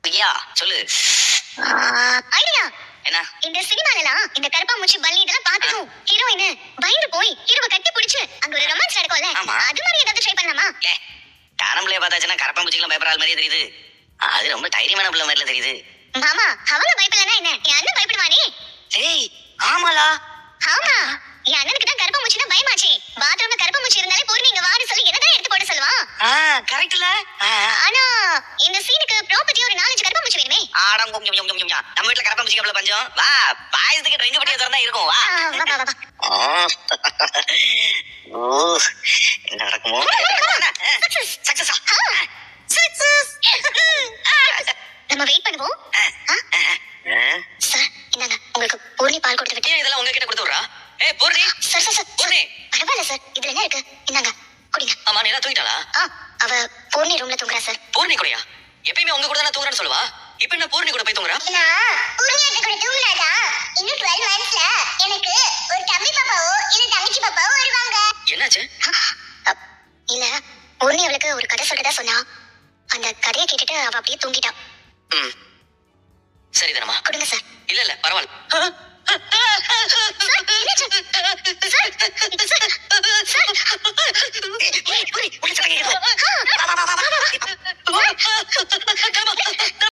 விஜயா சொல்லு. ஐடியா என்ன? இந்த சினிமாலலாம் இந்த கருப்பாம்பூச்சி பல்லி இதெல்லாம் பார்த்ததும் ஹீரோயின் பயந்து போய் ஹீரோவை கட்டி பிடிச்சு அங்க ஒரு ரொமான்ஸ் நடக்கும்ல, அது மாதிரி ஏதாவது ட்ரை பண்ணலாமா? தானம்லே பார்த்தாச்சுன்னா கரப்பாம்பூச்சிக்கெல்லாம் பயப்படாத மாதிரியே தெரியுது. அது ரொம்ப தைரியமான பிள்ளை மாதிரில தெரியுது. மாமா அவங்க பயப்படலன்னா என்ன, என் அண்ணன் பயப்படுவானே. ஏய் ஆமாலா. ஆமா, என் அண்ணனுக்கு தான் கருப்பாம்பூச்சினா பயமாச்சே. பாத்ரூம்ல கருப்பாம்பூச்சி இருந்தாலே பூர்ணி இங்க வான்னு சொல்லி என்னதான் எடுத்து போட சொல்லுவான். கரெக்ட்ல. ஆனா இந்த சீனுக்கு ப்ராப்பர்ட்டி ஒரு 4-5 கருப்பாம்பூச்சி வேணுமே. ஆடம் கும் கும் கும் கும். நம்ம வீட்ல கரப்பாம்பூச்சிக்கு அவ்வளவு பஞ்சம். வா பாயசத்துக்கு ட்ரிங்க் பட்டியா திறந்தா இருக்கும். வா வா வா வா. ஓ என்ன நடக்குமோ? Success success. நம்ம வெயிட் பண்ணுவோம். சார் இந்தாங்க உங்களுக்கு பூர்ணி பால் கொடுத்து விட்டு. இதெல்லாம் உங்ககிட்ட கொடுத்து விடுறா? ஏய் பூர்ணி. சார் பூர்ணி பரவாயில்ல சார், இதுல என்ன இருக்கு, இந்தாங்க குடிங்க. ஆமா நீ தூங்கிட்டாளா? அவ பூர்ணி ரூம்ல தூங்குறா சார். பூர்ணி கூடயா? எப்பயுமே உங்க கூட தான் தூங்குறேன்னு சொல்லுவா. இப்போ என்ன பூர்ணி கூட போய் தூங்குறா? பூர்ணி அந்த கூட தூங்குறாதா? இன்னும் 12 மந்த்ஸ்ல எனக்கு ஒரு தம்பி பாப்பாவோ இல்ல தங்கச்சி பாப்பாவோ வருவாங்க. என்னாச்சு? இல்ல பூர்ணி அவளுக்கு ஒரு கதை சொல்றதா சொன்னா, அந்த கதையை கேட்டுட்டு அவ அப்படியே தூங்கிட்டா. சரி தானமா? கொடுங்க சார். இல்ல பரவாயில்ல.